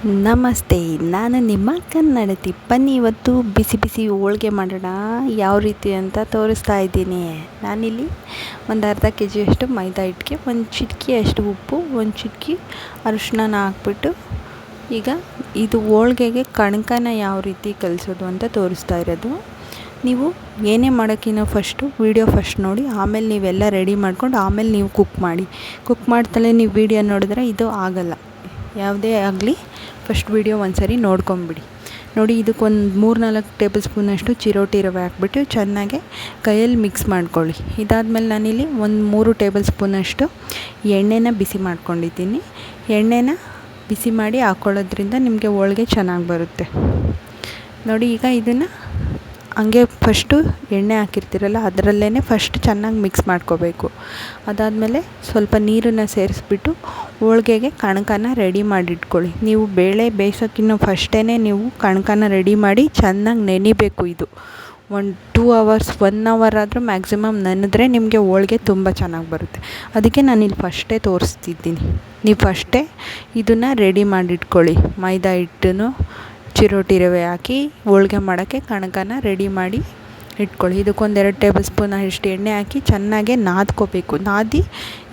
ನಮಸ್ತೆ, ನಾನು ನಿಮ್ಮ ಕನ್ನಡತಿ. ಬನ್ನಿ ಇವತ್ತು ಬಿಸಿ ಬಿಸಿ ಹೋಳಿಗೆ ಮಾಡೋಣ. ಯಾವ ರೀತಿ ಅಂತ ತೋರಿಸ್ತಾ ಇದ್ದೀನಿ. ನಾನಿಲ್ಲಿ ಒಂದು ಅರ್ಧ ಕೆ ಜಿಯಷ್ಟು ಮೈದಾ ಹಿಟ್ಟಿಗೆ ಒಂದು ಚಿಟಿಕೆಯಷ್ಟು ಉಪ್ಪು, ಒಂದು ಚಿಟಿಕೆ ಅರಿಶಿನ ಹಾಕ್ಬಿಟ್ಟು ಈಗ ಇದು ಹೋಳಿಗೆಗೆ ಕಣಕನ ಯಾವ ರೀತಿ ಕಲಿಸೋದು ಅಂತ ತೋರಿಸ್ತಾ ಇರೋದು. ನೀವು ಏನೇ ಮಾಡೋಕ್ಕಿಂತ ವೀಡಿಯೋ ಫಸ್ಟ್ ನೋಡಿ, ಆಮೇಲೆ ನೀವೆಲ್ಲ ರೆಡಿ ಮಾಡ್ಕೊಂಡು ಆಮೇಲೆ ನೀವು ಕುಕ್ ಮಾಡ್ತಲೇ ನೀವು ವೀಡಿಯೋ ನೋಡಿದ್ರೆ ಇದು ಆಗಲ್ಲ. ಯಾವುದೇ ಆಗಲಿ ಫಸ್ಟ್ ವೀಡಿಯೋ ಒಂದು ಸರಿ ನೋಡ್ಕೊಂಬಿಡಿ. ನೋಡಿ, ಇದಕ್ಕೊಂದು 3-4 ಟೇಬಲ್ ಸ್ಪೂನಷ್ಟು ಚಿರೋಟಿ ರವೆ ಹಾಕ್ಬಿಟ್ಟು ಚೆನ್ನಾಗಿ ಕೈಯಲ್ಲಿ ಮಿಕ್ಸ್ ಮಾಡ್ಕೊಳ್ಳಿ. ಇದಾದಮೇಲೆ ನಾನಿಲ್ಲಿ ಒಂದು 3 ಟೇಬಲ್ ಸ್ಪೂನಷ್ಟು ಎಣ್ಣೆನ ಬಿಸಿ ಮಾಡ್ಕೊಂಡಿದ್ದೀನಿ. ಎಣ್ಣೆನ ಬಿಸಿ ಮಾಡಿ ಹಾಕ್ಕೊಳ್ಳೋದ್ರಿಂದ ನಿಮಗೆ ಹೋಳಿಗೆ ಚೆನ್ನಾಗಿ ಬರುತ್ತೆ. ನೋಡಿ, ಈಗ ಇದನ್ನು ಹಂಗೆ ಫಸ್ಟು ಎಣ್ಣೆ ಹಾಕಿರ್ತೀರಲ್ಲ ಅದರಲ್ಲೇ ಫಸ್ಟ್ ಚೆನ್ನಾಗಿ ಮಿಕ್ಸ್ ಮಾಡ್ಕೋಬೇಕು. ಅದಾದಮೇಲೆ ಸ್ವಲ್ಪ ನೀರನ್ನು ಸೇರಿಸ್ಬಿಟ್ಟು ಹೋಳಿಗೆಗೆ ಕಣಕನ ರೆಡಿ ಮಾಡಿಟ್ಕೊಳ್ಳಿ. ನೀವು ಬೇಳೆ ಬೇಯಿಸೋಕ್ಕಿಂತ ಫಸ್ಟೇ ನೀವು ಕಣಕನ ರೆಡಿ ಮಾಡಿ ಚೆನ್ನಾಗಿ ನೆನಿಬೇಕು. ಇದು 2 ಅವರ್ಸ್ 1 ಅವರ್ ಆದರೂ ಮ್ಯಾಕ್ಸಿಮಮ್ ನೆನೆದ್ರೆ ನಿಮಗೆ ಹೋಳಿಗೆ ತುಂಬ ಚೆನ್ನಾಗಿ ಬರುತ್ತೆ. ಅದಕ್ಕೆ ನಾನಿಲ್ಲಿ ಫಸ್ಟೇ ತೋರಿಸ್ತಿದ್ದೀನಿ. ನೀವು ಫಸ್ಟೇ ಇದನ್ನು ರೆಡಿ ಮಾಡಿಟ್ಕೊಳ್ಳಿ. ಮೈದಾ ಹಿಟ್ಟನ್ನು ಚಿರೋಟಿ ರವೆ ಹಾಕಿ ಹೋಳಿಗೆ ಮಾಡೋಕ್ಕೆ ಕಣಕನ ರೆಡಿ ಮಾಡಿ ಇಟ್ಕೊಳ್ಳಿ. ಇದಕ್ಕೊಂದು 2 ಟೇಬಲ್ ಸ್ಪೂನ್ ಅಷ್ಟು ಎಣ್ಣೆ ಹಾಕಿ ಚೆನ್ನಾಗೆ ನಾದ್ಕೋಬೇಕು. ನಾದಿ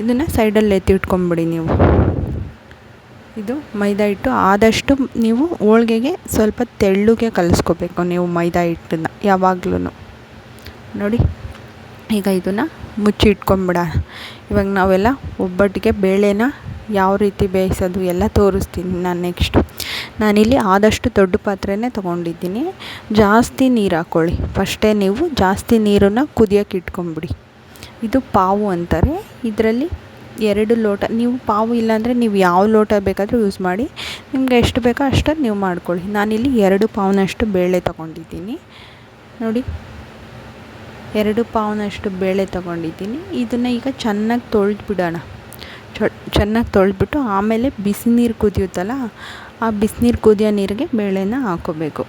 ಇದನ್ನು ಸೈಡಲ್ಲಿ ಎತ್ತಿಟ್ಕೊಂಬಿಡಿ. ನೀವು ಇದು ಮೈದಾ ಹಿಟ್ಟು ಆದಷ್ಟು ನೀವು ಹೋಳಿಗೆಗೆ ಸ್ವಲ್ಪ ತೆಳ್ಳಗೆ ಕಲಿಸ್ಕೋಬೇಕು. ನೀವು ಮೈದಾ ಹಿಟ್ಟನ್ನು ಯಾವಾಗಲೂ ನೋಡಿ. ಈಗ ಇದನ್ನು ಮುಚ್ಚಿ ಇಟ್ಕೊಂಬಿಡೋಣ. ಇವಾಗ ನಾವೆಲ್ಲ ಒಬ್ಬಟ್ಟಿಗೆ ಬೇಳೆನ ಯಾವ ರೀತಿ ಬೇಯಿಸೋದು ಎಲ್ಲ ತೋರಿಸ್ತೀನಿ ನಾನು ನೆಕ್ಸ್ಟು. ನಾನಿಲ್ಲಿ ಆದಷ್ಟು ದೊಡ್ಡ ಪಾತ್ರೆನೇ ತೊಗೊಂಡಿದ್ದೀನಿ. ಜಾಸ್ತಿ ನೀರು ಹಾಕ್ಕೊಳ್ಳಿ. ಫಸ್ಟೇ ನೀವು ಜಾಸ್ತಿ ನೀರನ್ನು ಕುದಿಯೋಕೆ ಇಟ್ಕೊಂಬಿಡಿ. ಇದು ಪಾವು ಅಂತಾರೆ. ಇದರಲ್ಲಿ 2 ಲೋಟ, ನೀವು ಪಾವು ಇಲ್ಲಾಂದರೆ ನೀವು ಯಾವ ಲೋಟ ಬೇಕಾದರೂ ಯೂಸ್ ಮಾಡಿ. ನಿಮಗೆ ಎಷ್ಟು ಬೇಕೋ ಅಷ್ಟು ನೀವು ಮಾಡ್ಕೊಳ್ಳಿ. ನಾನಿಲ್ಲಿ 2 ಪಾವ್ನಷ್ಟು ಬೇಳೆ ತೊಗೊಂಡಿದ್ದೀನಿ. ನೋಡಿ, 2 ಪಾವ್ನಷ್ಟು ಬೇಳೆ ತೊಗೊಂಡಿದ್ದೀನಿ. ಇದನ್ನು ಈಗ ಚೆನ್ನಾಗಿ ತೊಳೆದ್ಬಿಡೋಣ. ಚೆನ್ನಾಗಿ ತೊಳೆದ್ಬಿಟ್ಟು ಆಮೇಲೆ ಬಿಸಿ ನೀರು ಕುದಿಯುತ್ತಲ್ಲ, ಆ ಬಿಸಿನೀರು ಕುದಿಯೋ ನೀರಿಗೆ ಬೇಳೆನ ಹಾಕ್ಕೋಬೇಕು.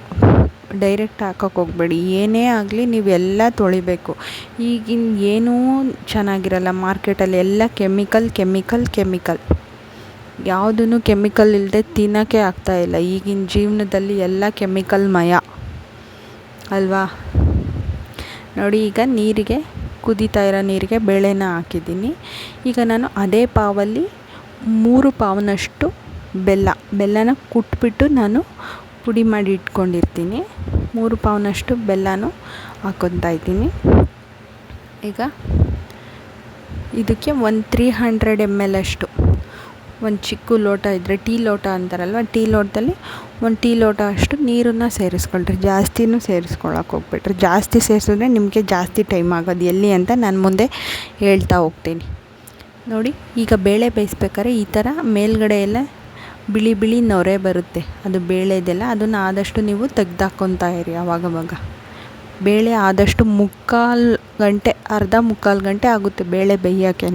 ಡೈರೆಕ್ಟ್ ಹಾಕೋಕ್ಕೆ ಹೋಗಬೇಡಿ. ಏನೇ ಆಗಲಿ ನೀವೆಲ್ಲ ತೊಳಿಬೇಕು. ಈಗಿನ ಏನೂ ಚೆನ್ನಾಗಿರಲ್ಲ. ಮಾರ್ಕೆಟಲ್ಲಿ ಎಲ್ಲ ಕೆಮಿಕಲ್. ಯಾವುದೂ ಕೆಮಿಕಲ್ ಇಲ್ಲದೆ ತಿನ್ನೋಕ್ಕೆ ಆಗ್ತಾಯಿಲ್ಲ. ಈಗಿನ ಜೀವನದಲ್ಲಿ ಎಲ್ಲ ಕೆಮಿಕಲ್ಮಯ ಅಲ್ವಾ. ನೋಡಿ, ಈಗ ನೀರಿಗೆ ಕುದೀತಾ ಇರೋ ನೀರಿಗೆ ಬೇಳೆನ ಹಾಕಿದ್ದೀನಿ. ಈಗ ನಾನು ಅದೇ ಪಾವಲ್ಲಿ 3 ಪಾವ್ನಷ್ಟು ಬೆಲ್ಲನ ಕುಟ್ಬಿಟ್ಟು ನಾನು ಪುಡಿ ಮಾಡಿ ಇಟ್ಕೊಂಡಿರ್ತೀನಿ. 3 ಪಾವ್ನಷ್ಟು ಬೆಲ್ಲನೂ ಹಾಕ್ಕೊತಾ ಇದ್ದೀನಿ. ಈಗ ಇದಕ್ಕೆ ಒಂದು 300 ml ಅಷ್ಟು, ಒಂದು ಚಿಕ್ಕ ಲೋಟ ಇದ್ದರೆ ಟೀ ಲೋಟ ಅಂತಾರಲ್ವ, ಟೀ ಲೋಟದಲ್ಲಿ ಒಂದು ಟೀ ಲೋಟ ಅಷ್ಟು ನೀರನ್ನು ಸೇರಿಸ್ಕೊಳ್ರಿ. ಜಾಸ್ತಿನೂ ಸೇರಿಸ್ಕೊಳಕ್ಕೆ ಹೋಗ್ಬಿಟ್ರೆ, ಜಾಸ್ತಿ ಸೇರಿಸಿದ್ರೆ ನಿಮಗೆ ಜಾಸ್ತಿ ಟೈಮ್ ಆಗೋದು ಎಲ್ಲಿ ಅಂತ ನಾನು ಮುಂದೆ ಹೇಳ್ತಾ ಹೋಗ್ತೀನಿ. ನೋಡಿ, ಈಗ ಬೇಳೆ ಬೇಯಿಸ್ಬೇಕಾದ್ರೆ ಈ ಥರ ಮೇಲ್ಗಡೆ ಎಲ್ಲ ಬಿಳಿ ನೊರೆ ಬರುತ್ತೆ, ಅದು ಬೇಳೆದೆಲ್ಲ. ಅದನ್ನು ಆದಷ್ಟು ನೀವು ತೆಗ್ದಾಕ್ಕೊತಾ ಇರಿ ಆವಾಗವಾಗ. ಬೇಳೆ ಆದಷ್ಟು ಅರ್ಧ ಮುಕ್ಕಾಲು ಗಂಟೆ ಆಗುತ್ತೆ ಬೇಳೆ ಬೇಯೋಕ್ಕೆ.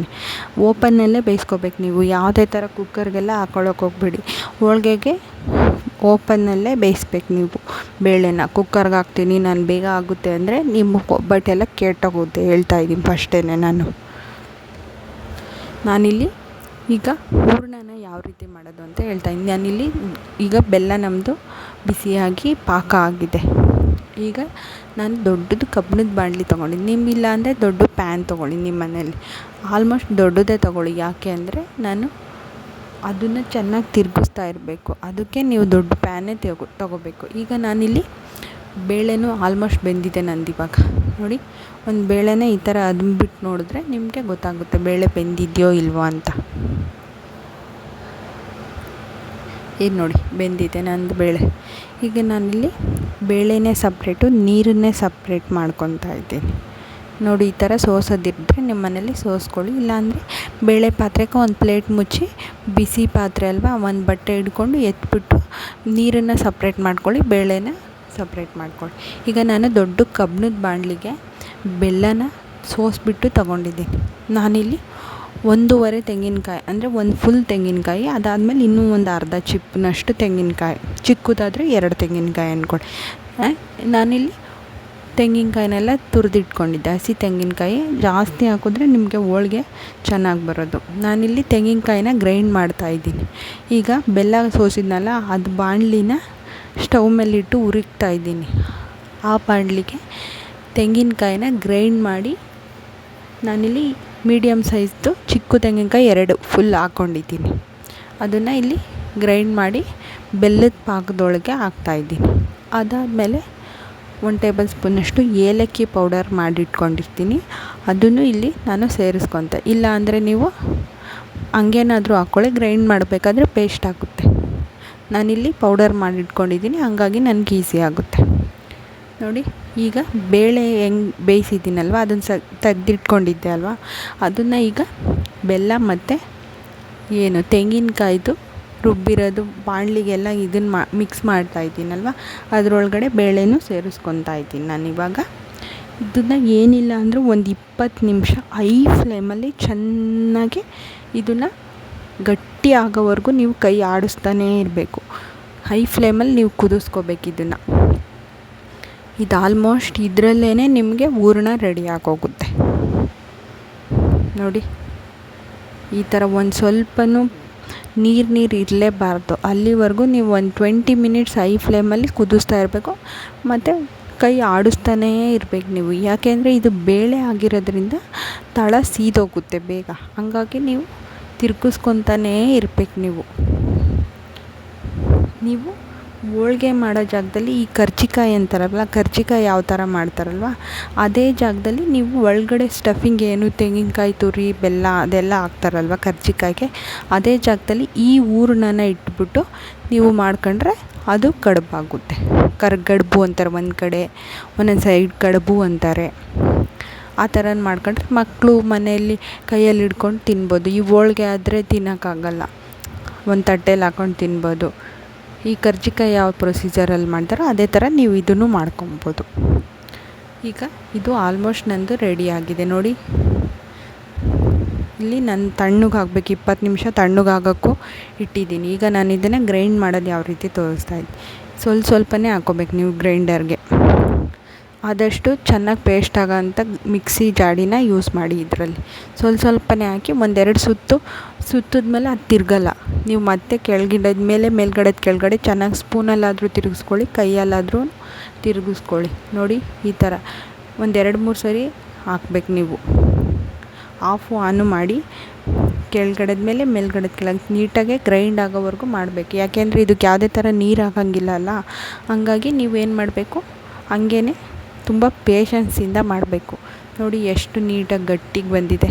ಓಪನ್ನಲ್ಲೇ ಬೇಯಿಸ್ಕೋಬೇಕು. ನೀವು ಯಾವುದೇ ಥರ ಕುಕ್ಕರ್ಗೆಲ್ಲ ಹಾಕ್ಕೊಳ್ಳೋಕೆ ಹೋಗಬೇಡಿ. ಹೋಳಿಗೆಗೆ ಓಪನ್ನಲ್ಲೇ ಬೇಯಿಸ್ಬೇಕು ನೀವು ಬೇಳೆನ. ಕುಕ್ಕರ್ಗೆ ಹಾಕ್ತೀನಿ ನಾನು ಬೇಗ ಆಗುತ್ತೆ ಅಂದರೆ ನಿಮ್ಮ ಒಬ್ಬಟ್ಟೆಲ್ಲ ಕೆಟ್ಟೋಗುತ್ತೆ. ಹೇಳ್ತಾಯಿದ್ದೀನಿ ಫಸ್ಟೇ ನಾನಿಲ್ಲಿ ಈಗ ಹೂರಣನ ಯಾವ ರೀತಿ ಮಾಡೋದು ಅಂತ ಹೇಳ್ತಾಯಿದ್ದೀನಿ. ನಾನಿಲ್ಲಿ ಈಗ ಬೆಲ್ಲ ನಮ್ಮದು ಬಿಸಿಯಾಗಿ ಪಾಕ ಆಗಿದೆ. ಈಗ ನಾನು ದೊಡ್ಡದು ಕಬ್ಬಿಣದ ಬಾಣಲಿ ತೊಗೊಂಡಿದ್ದೀನಿ. ನಿಮ್ಮಿಲ್ಲ ಅಂದರೆ ದೊಡ್ಡ ಪ್ಯಾನ್ ತೊಗೊಳ್ಳಿ. ನಿಮ್ಮ ಮನೇಲಿ ಆಲ್ಮೋಸ್ಟ್ ದೊಡ್ಡದೇ ತೊಗೊಳ್ಳಿ. ಯಾಕೆ ಅಂದರೆ ನಾನು ಅದನ್ನು ಚೆನ್ನಾಗಿ ತಿರುಗಿಸ್ತಾ ಇರಬೇಕು. ಅದಕ್ಕೆ ನೀವು ದೊಡ್ಡ ಪ್ಯಾನೇ ತೊಗೋಬೇಕು. ಈಗ ನಾನಿಲ್ಲಿ ಬೇಳೆನೂ ಆಲ್ಮೋಸ್ಟ್ ಬೆಂದಿದೆ ನಂದು. ಇವಾಗ ನೋಡಿ, ಒಂದು ಬೇಳೆನೇ ಈ ಥರ ಅದ್ಬಿಟ್ಟು ನೋಡಿದ್ರೆ ನಿಮಗೆ ಗೊತ್ತಾಗುತ್ತೆ ಬೇಳೆ ಬೆಂದಿದೆಯೋ ಇಲ್ವೋ ಅಂತ. ಏನು ನೋಡಿ, ಬೆಂದಿದೆ ನಂದು ಬೇಳೆ. ಈಗ ನಾನಿಲ್ಲಿ ಬೇಳೆನೇ ಸಪ್ರೇಟು, ನೀರನ್ನೇ ಸಪ್ರೇಟ್ ಮಾಡ್ಕೊತಾ ಇದ್ದೀನಿ. ನೋಡಿ, ಈ ಥರ ಸೋಸೋದಿದ್ದರೆ ನಿಮ್ಮ ಮನೇಲಿ ಸೋಸ್ಕೊಳ್ಳಿ. ಇಲ್ಲಾಂದರೆ ಬೇಳೆ ಪಾತ್ರೆಗೆ ಒಂದು ಪ್ಲೇಟ್ ಮುಚ್ಚಿ, ಬಿಸಿ ಪಾತ್ರೆ ಅಲ್ವಾ, ಒಂದು ಬಟ್ಟೆ ಹಿಡ್ಕೊಂಡು ಎತ್ಬಿಟ್ಟು ನೀರನ್ನು ಸಪ್ರೇಟ್ ಮಾಡ್ಕೊಳ್ಳಿ, ಬೇಳೆನ ಸಪ್ರೇಟ್ ಮಾಡ್ಕೊಳ್ಳಿ. ಈಗ ನಾನು ದೊಡ್ಡ ಕಬ್ಬಿಣದ ಬಾಣಲಿಗೆ ಬೆಲ್ಲನ ಸೋಸ್ಬಿಟ್ಟು ತೊಗೊಂಡಿದ್ದೀನಿ. ನಾನಿಲ್ಲಿ 1.5 ತೆಂಗಿನಕಾಯಿ ಅಂದರೆ ಒಂದು ಫುಲ್ ತೆಂಗಿನಕಾಯಿ, ಅದಾದಮೇಲೆ ಇನ್ನೂ ಒಂದು ಅರ್ಧ ಚಿಪ್ನಷ್ಟು ತೆಂಗಿನಕಾಯಿ, ಚಿಕ್ಕದಾದರೆ 2 ತೆಂಗಿನಕಾಯಿ ಅಂದ್ಕೊಳ್ಳಿ. ನಾನಿಲ್ಲಿ ತೆಂಗಿನಕಾಯಿನೆಲ್ಲ ತುರಿದಿಟ್ಕೊಂಡಿದ್ದೆ. ಹಸಿ ತೆಂಗಿನಕಾಯಿ ಜಾಸ್ತಿ ಹಾಕಿದ್ರೆ ನಿಮಗೆ ಹೋಳ್ಗೆ ಚೆನ್ನಾಗಿ ಬರೋದು. ನಾನಿಲ್ಲಿ ತೆಂಗಿನಕಾಯಿನ ಗ್ರೈಂಡ್ ಮಾಡ್ತಾಯಿದ್ದೀನಿ. ಈಗ ಬೆಲ್ಲ ಸೋಸಿದ್ನಲ್ಲ ಅದು ಬಾಣಲಿನ ಸ್ಟವ್ ಮೇಲಿಟ್ಟು ಉರಿಕ್ತಾಯಿದ್ದೀನಿ. ಆ ಬಾಣಲಿಗೆ ತೆಂಗಿನಕಾಯಿನ ಗ್ರೈಂಡ್ ಮಾಡಿ ನಾನಿಲ್ಲಿ ಮೀಡಿಯಮ್ ಸೈಜ್ದು ಚಿಕ್ಕ ತೆಂಗಿನಕಾಯಿ 2 ಫುಲ್ ಹಾಕ್ಕೊಂಡಿದ್ದೀನಿ. ಅದನ್ನು ಇಲ್ಲಿ ಗ್ರೈಂಡ್ ಮಾಡಿ ಬೆಲ್ಲದ ಪಾಕದೊಳಗೆ ಹಾಕ್ತಾಯಿದ್ದೀನಿ. ಅದಾದಮೇಲೆ 1 ಟೇಬಲ್ ಸ್ಪೂನಷ್ಟು ಏಲಕ್ಕಿ ಪೌಡರ್ ಮಾಡಿಟ್ಕೊಂಡಿರ್ತೀನಿ. ಅದನ್ನು ಇಲ್ಲಿ ನಾನು ಸೇರಿಸ್ಕೊತೆ. ಇಲ್ಲ ಅಂದರೆ ನೀವು ಹಂಗೇನಾದರೂ ಹಾಕ್ಕೊಳ್ಳಿ, ಗ್ರೈಂಡ್ ಮಾಡಬೇಕಾದ್ರೆ ಪೇಸ್ಟ್ ಆಗುತ್ತೆ. ನಾನಿಲ್ಲಿ ಪೌಡರ್ ಮಾಡಿಟ್ಕೊಂಡಿದ್ದೀನಿ, ಹಾಗಾಗಿ ನನಗೆ ಈಸಿ ಆಗುತ್ತೆ ನೋಡಿ. ಈಗ ಬೇಳೆ ಹೆಂಗೆ ಬೇಯಿಸಿದ್ದೀನಲ್ವ ಅದನ್ನು ತೆಗೆದಿಟ್ಕೊಂಡಿದ್ದೆ ಅಲ್ವಾ, ಅದನ್ನು ಈಗ ಬೆಲ್ಲ ಮತ್ತು ತೆಂಗಿನಕಾಯ್ದು ರುಬ್ಬಿರೋದು ಬಾಣಲಿಗೆಲ್ಲ ಇದನ್ನು ಮಿಕ್ಸ್ ಮಾಡ್ತಾಯಿದ್ದೀನಲ್ವ, ಅದರೊಳಗಡೆ ಬೇಳೆನೂ ಸೇರಿಸ್ಕೊತಾ ಇದ್ದೀನಿ ನಾನಿವಾಗ. ಇದನ್ನು ಏನಿಲ್ಲ ಅಂದರೂ ಒಂದು 20 ನಿಮಿಷ ಹೈ ಫ್ಲೇಮಲ್ಲಿ ಚೆನ್ನಾಗಿ ಇದನ್ನು ಗಟ್ಟಿ ಆಗೋವರೆಗೂ ನೀವು ಕೈ ಆಡಿಸ್ತಾನೇ ಇರಬೇಕು. ಹೈ ಫ್ಲೇಮಲ್ಲಿ ನೀವು ಕುದಿಸ್ಕೋಬೇಕು ಇದನ್ನು. ಇದು ಆಲ್ಮೋಸ್ಟ್ ಇದರಲ್ಲೇ ನಿಮಗೆ ಹೂರಣ ರೆಡಿ ಆಗೋಗುತ್ತೆ ನೋಡಿ. ಈ ಥರ ಒಂದು ಸ್ವಲ್ಪನೂ ನೀರು ಇರಲೇಬಾರ್ದು. ಅಲ್ಲಿವರೆಗೂ ನೀವು ಒಂದು 20 ಮಿನಿಟ್ಸ್ ಹೈ ಫ್ಲೇಮಲ್ಲಿ ಕುದಿಸ್ತಾ ಇರಬೇಕು ಮತ್ತು ಕೈ ಆಡಿಸ್ತಾನೇ ಇರಬೇಕು ನೀವು. ಯಾಕೆಂದರೆ ಇದು ಬೇಳೆ ಆಗಿರೋದ್ರಿಂದ ತಳ ಸೀದೋಗುತ್ತೆ ಬೇಗ, ಹಾಗಾಗಿ ನೀವು ತಿರ್ಗಿಸ್ಕೊತಾನೇ ಇರಬೇಕು. ನೀವು ಹೋಳ್ಗೆ ಮಾಡೋ ಜಾಗದಲ್ಲಿ ಈ ಕರ್ಜಿಕಾಯಿ ಅಂತಾರಲ್ಲ, ಕರ್ಜಿಕಾಯಿ ಯಾವ ಥರ ಮಾಡ್ತಾರಲ್ವ ಅದೇ ಜಾಗದಲ್ಲಿ ನೀವು ಒಳಗಡೆ ಸ್ಟಫಿಂಗ್ ತೆಂಗಿನಕಾಯಿ ತುರಿ ಬೆಲ್ಲ ಅದೆಲ್ಲ ಹಾಕ್ತಾರಲ್ವ ಕರ್ಜಿಕಾಯಿಗೆ, ಅದೇ ಜಾಗದಲ್ಲಿ ಈ ಹೂರಣನ ಇಟ್ಬಿಟ್ಟು ನೀವು ಮಾಡ್ಕೊಂಡ್ರೆ ಅದು ಕಡುಬಾಗುತ್ತೆ. ಕರ್ಗಡುಬು ಅಂತಾರೆ ಒಂದು ಕಡೆ, ಒಂದೊಂದು ಸೈಡ್ ಕಡುಬು ಅಂತಾರೆ. ಆ ಥರ ಮಾಡ್ಕೊಂಡ್ರೆ ಮಕ್ಕಳು ಮನೆಯಲ್ಲಿ ಕೈಯಲ್ಲಿ ಹಿಡ್ಕೊಂಡು ತಿನ್ಬೋದು. ಈ ಹೋಳ್ಗೆ ಆದರೆ ತಿನ್ನೋಕ್ಕಾಗಲ್ಲ, ಒಂದು ತಟ್ಟೆಯಲ್ಲಿ ಹಾಕ್ಕೊಂಡು ತಿನ್ಬೋದು. ಈ ಕರ್ಜಿಕಾಯಿ ಯಾವ ಪ್ರೊಸೀಜರಲ್ಲಿ ಮಾಡ್ತಾರೋ ಅದೇ ಥರ ನೀವು ಇದನ್ನು ಮಾಡ್ಕೊಬೋದು. ಈಗ ಇದು ಆಲ್ಮೋಸ್ಟ್ ನಂದು ರೆಡಿ ಆಗಿದೆ ನೋಡಿ. ಇಲ್ಲಿ ನಾನು ತಣ್ಣಗೆ ಹಾಕಬೇಕು, 20 ನಿಮಿಷ ತಣ್ಣಗೆ ಆಗೋಕ್ಕೂ ಇಟ್ಟಿದ್ದೀನಿ. ಈಗ ನಾನು ಇದನ್ನು ಗ್ರೈಂಡ್ ಮಾಡೋದು ಯಾವ ರೀತಿ ತೋರಿಸ್ತಾ ಇದ್ದೀನಿ. ಸ್ವಲ್ಪನೇ ಹಾಕ್ಕೋಬೇಕು ನೀವು ಗ್ರೈಂಡರ್ಗೆ. ಆದಷ್ಟು ಚೆನ್ನಾಗಿ ಪೇಸ್ಟ್ ಆಗೋಂಥ ಮಿಕ್ಸಿ ಜಾಡಿನ ಯೂಸ್ ಮಾಡಿ. ಇದರಲ್ಲಿ ಸ್ವಲ್ಪನೇ ಹಾಕಿ 1-2 ಸುತ್ತಿದ್ಮೇಲೆ ಅದು ತಿರುಗಲ್ಲ. ನೀವು ಮತ್ತೆ ಕೆಳಗಿಡದ ಮೇಲೆ ಮೇಲ್ಗಡೆದು ಕೆಳಗಡೆ ಚೆನ್ನಾಗಿ ಸ್ಪೂನಲ್ಲಾದರೂ ತಿರುಗಿಸ್ಕೊಳ್ಳಿ, ಕೈಯಲ್ಲಾದರೂ ತಿರುಗಿಸ್ಕೊಳ್ಳಿ ನೋಡಿ. ಈ ಥರ 1-2-3 ಸರಿ ಹಾಕ್ಬೇಕು ನೀವು. ಆನು ಮಾಡಿ ಕೆಳಗಡೆದ ಮೇಲೆ ಮೇಲ್ಗಡೆದ ಕೆಳಗೆ ನೀಟಾಗಿ ಗ್ರೈಂಡ್ ಆಗೋವರೆಗೂ ಮಾಡಬೇಕು. ಯಾಕೆಂದರೆ ಇದಕ್ಕೆ ಯಾವುದೇ ಥರ ನೀರು ಹಾಕೋಂಗಿಲ್ಲ ಅಲ್ಲ, ಹಾಗಾಗಿ ನೀವೇನು ಮಾಡಬೇಕು ಹಂಗೇ ತುಂಬ ಪೇಷನ್ಸಿಂದ ಮಾಡಬೇಕು ನೋಡಿ. ಎಷ್ಟು ನೀಟಾಗಿ ಗಟ್ಟಿಗೆ ಬಂದಿದೆ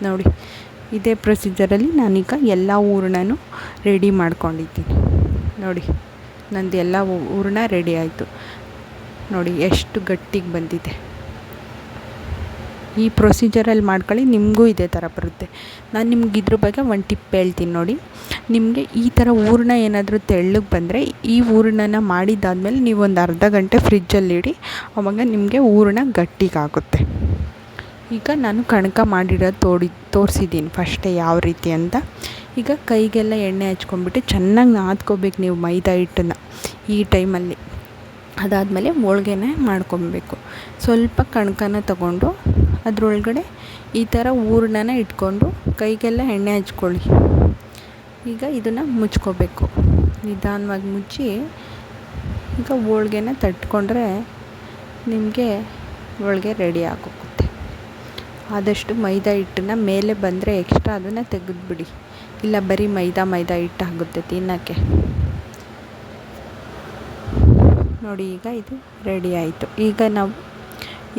ನೋಡಿ. ಇದೇ ಪ್ರೊಸೀಜರಲ್ಲಿ ನಾನೀಗ ಎಲ್ಲ ಹೂರಣನೂ ರೆಡಿ ಮಾಡ್ಕೊಂಡಿದ್ದೀನಿ ನೋಡಿ. ನಂದು ಎಲ್ಲ ಹೂರಣ ರೆಡಿ ಆಯಿತು ನೋಡಿ, ಎಷ್ಟು ಗಟ್ಟಿಗೆ ಬಂದಿದೆ. ಈ ಪ್ರೊಸೀಜರಲ್ಲಿ ಮಾಡ್ಕೊಳ್ಳಿ, ನಿಮಗೂ ಇದೇ ಥರ ಬರುತ್ತೆ. ನಾನು ನಿಮ್ಗೆ ಇದ್ರ ಬಗ್ಗೆ ಒಂದು ಟಿಪ್ ಹೇಳ್ತೀನಿ ನೋಡಿ. ನಿಮಗೆ ಈ ಥರ ಹೂರಣ ಏನಾದರೂ ತೆಳ್ಳಗೆ ಬಂದರೆ ಈ ಹೂರಣನ ಮಾಡಿದ್ದಾದಮೇಲೆ ನೀವು ಒಂದು ಅರ್ಧ ಗಂಟೆ ಫ್ರಿಜ್ಜಲ್ಲಿಡಿ, ಆವಾಗ ನಿಮಗೆ ಹೂರಣ ಗಟ್ಟಿಗಾಗುತ್ತೆ. ಈಗ ನಾನು ಕಣಕ ಮಾಡಿರೋದು ತೋರಿಸಿದ್ದೀನಿ ಫಸ್ಟೇ ಯಾವ ರೀತಿ ಅಂತ. ಈಗ ಕೈಗೆಲ್ಲ ಎಣ್ಣೆ ಹಚ್ಕೊಂಡ್ಬಿಟ್ಟು ಚೆನ್ನಾಗಿ ನಾದ್ಕೋಬೇಕು ನೀವು ಮೈದಾ ಹಿಟ್ಟನ್ನು ಈ ಟೈಮಲ್ಲಿ. ಅದಾದಮೇಲೆ ಹೋಳ್ಗೆನ ಮಾಡ್ಕೊಬೇಕು. ಸ್ವಲ್ಪ ಕಣಕನ ತಗೊಂಡು ಅದರೊಳಗಡೆ ಈ ಥರ ಹೂರಣನ ಇಟ್ಕೊಂಡು ಕೈಗೆಲ್ಲ ಎಣ್ಣೆ ಹಚ್ಕೊಳ್ಳಿ. ಈಗ ಇದನ್ನು ಮುಚ್ಕೋಬೇಕು, ನಿಧಾನವಾಗಿ ಮುಚ್ಚಿ ಈಗ ಹೋಳ್ಗೆನ ತಟ್ಕೊಂಡ್ರೆ ನಿಮಗೆ ಹೋಳ್ಗೆ ರೆಡಿ ಆಗೋಗುತ್ತೆ. ಆದಷ್ಟು ಮೈದಾ ಹಿಟ್ಟನ್ನು ಮೇಲೆ ಬಂದರೆ ಎಕ್ಸ್ಟ್ರಾ ಅದನ್ನು ತೆಗೆದುಬಿಡಿ, ಇಲ್ಲ ಬರೀ ಮೈದಾ ಹಿಟ್ಟು ಆಗುತ್ತೆ ತಿನ್ನೋಕ್ಕೆ ನೋಡಿ. ಈಗ ಇದು ರೆಡಿ ಆಯಿತು. ಈಗ ನಾವು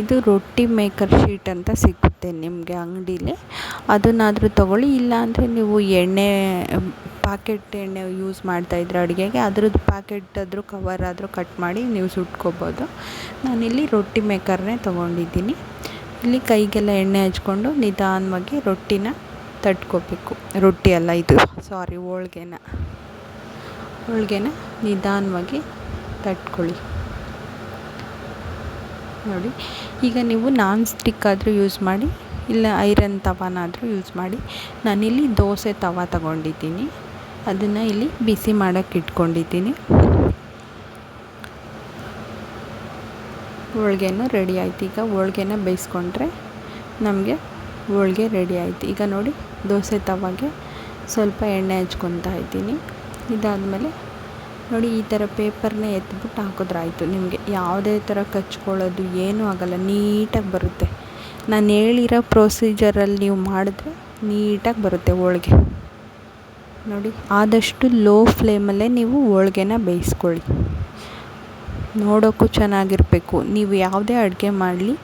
ಇದು ರೊಟ್ಟಿ ಮೇಕರ್ ಶೀಟ್ ಅಂತ ಸಿಗುತ್ತೆ ನಿಮಗೆ ಅಂಗಡೀಲಿ, ಅದನ್ನಾದರೂ ತೊಗೊಳ್ಳಿ. ಇಲ್ಲ ಅಂದರೆ ನೀವು ಪ್ಯಾಕೆಟ್ ಎಣ್ಣೆ ಯೂಸ್ ಮಾಡ್ತಾಯಿದ್ರೆ ಅಡುಗೆಗೆ, ಅದ್ರದ್ದು ಪ್ಯಾಕೆಟ್ ಆದರೂ ಕವರ್ ಆದರೂ ಕಟ್ ಮಾಡಿ ನೀವು ಸುಟ್ಕೋಬೋದು. ನಾನಿಲ್ಲಿ ರೊಟ್ಟಿ ಮೇಕರ್ನೇ ತೊಗೊಂಡಿದ್ದೀನಿ. ಇಲ್ಲಿ ಕೈಗೆಲ್ಲ ಎಣ್ಣೆ ಹಚ್ಕೊಂಡು ನಿಧಾನವಾಗಿ ರೊಟ್ಟಿನ ತಟ್ಕೋಬೇಕು. ರೊಟ್ಟಿ ಅಲ್ಲ ಇದು, ಸಾರಿ, ಹೋಳ್ಗೆನ ನಿಧಾನವಾಗಿ ತಟ್ಕೊಳ್ಳಿ ನೋಡಿ. ಈಗ ನೀವು ನಾನ್ ಸ್ಟಿಕ್ ಆದರೂ ಯೂಸ್ ಮಾಡಿ, ಇಲ್ಲ ಐರನ್ ತವಾನಾದರೂ ಯೂಸ್ ಮಾಡಿ. ನಾನಿಲ್ಲಿ ದೋಸೆ ತವ ತಗೊಂಡಿದ್ದೀನಿ, ಅದನ್ನು ಇಲ್ಲಿ ಬಿಸಿ ಮಾಡೋಕ್ಕೆ ಇಟ್ಕೊಂಡಿದ್ದೀನಿ. ಹೋಳ್ಗೆನೂ ರೆಡಿ ಆಯ್ತು. ಈಗ ಹೋಳ್ಗೆನ ಬೇಯಿಸ್ಕೊಂಡ್ರೆ ನಮಗೆ ಹೋಳ್ಗೆ ರೆಡಿ ಆಯಿತು. ಈಗ ನೋಡಿ ದೋಸೆ ತವಾಗೆ ಸ್ವಲ್ಪ ಎಣ್ಣೆ ಹಚ್ಕೊತಾ ಇದ್ದೀನಿ. ಇದಾದಮೇಲೆ ನೋಡಿ ಈ ಥರ ಪೇಪರ್ನ ಎತ್ಬಿಟ್ಟು ಹಾಕಿದ್ರಾಯ್ತು. ನಿಮಗೆ ಯಾವುದೇ ಥರ ಕಚ್ಕೊಳ್ಳೋದು ಏನೂ ಆಗೋಲ್ಲ, ನೀಟಾಗಿ ಬರುತ್ತೆ. ನಾನು ಹೇಳಿರೋ ಪ್ರೊಸೀಜರಲ್ಲಿ ನೀವು ಮಾಡಿದ್ರೆ ನೀಟಾಗಿ ಬರುತ್ತೆ ಹೋಳ್ಗೆ. ನೋಡಿ ಆದಷ್ಟು ಲೋ ಫ್ಲೇಮಲ್ಲೇ ನೀವು ಹೋಳ್ಗೆನ ಬೇಯಿಸ್ಕೊಳ್ಳಿ. ನೋಡೋಕ್ಕೂ ಚೆನ್ನಾಗಿರಬೇಕು. ನೀವು ಯಾವುದೇ ಅಡುಗೆ ಮಾಡಲಿ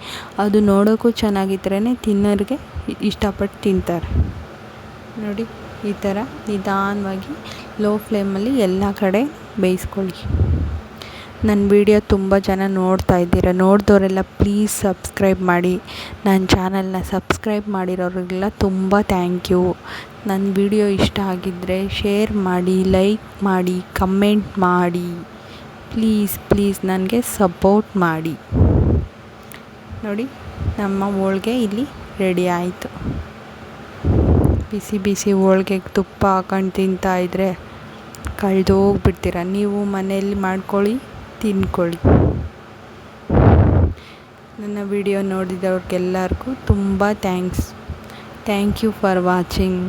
ಅದು ನೋಡೋಕ್ಕೂ ಚೆನ್ನಾಗಿದ್ರೇ ತಿನ್ನೋರಿಗೆ ಇಷ್ಟಪಟ್ಟು ತಿಂತಾರೆ. ನೋಡಿ ಈ ಥರ ನಿಧಾನವಾಗಿ ಲೋ ಫ್ಲೇಮಲ್ಲಿ ಎಲ್ಲ ಕಡೆ ಬೇಯಿಸ್ಕೊಳ್ಳಿ. ನನ್ನ ವಿಡಿಯೋ ತುಂಬ ಜನ ನೋಡ್ತಾ ಇದ್ದೀರ. ನೋಡಿದವರೆಲ್ಲ ಪ್ಲೀಸ್ ಸಬ್ಸ್ಕ್ರೈಬ್ ಮಾಡಿ. ನನ್ನ ಚಾನಲ್ನ ಸಬ್ಸ್ಕ್ರೈಬ್ ಮಾಡಿರೋರಿಗೆಲ್ಲ ತುಂಬ ಥ್ಯಾಂಕ್ ಯು. ನನ್ನ ವಿಡಿಯೋ ಇಷ್ಟ ಆಗಿದ್ದರೆ ಶೇರ್ ಮಾಡಿ, ಲೈಕ್ ಮಾಡಿ, ಕಮೆಂಟ್ ಮಾಡಿ. ಪ್ಲೀಸ್ ನನಗೆ ಸಪೋರ್ಟ್ ಮಾಡಿ. ನೋಡಿ ನಮ್ಮ ಹೋಳ್ಗೆ ಇಲ್ಲಿ ರೆಡಿ ಆಯಿತು. ಬಿಸಿ ಬಿಸಿ ಹೋಳ್ಗೆಗೆ ತುಪ್ಪ ಹಾಕೊಂಡು ತಿಂತಾಯಿದ್ರೆ ಕಳೆದೋಗ್ಬಿಡ್ತೀರ. ನೀವು ಮನೆಯಲ್ಲಿ ಮಾಡ್ಕೊಳ್ಳಿ, ತಿನ್ಕೊಳ್ಳಿ. ನನ್ನ ವಿಡಿಯೋ ನೋಡಿದವ್ರಿಗೆಲ್ಲರಿಗೂ ತುಂಬ ಥ್ಯಾಂಕ್ ಯು ಫಾರ್ ವಾಚಿಂಗ್.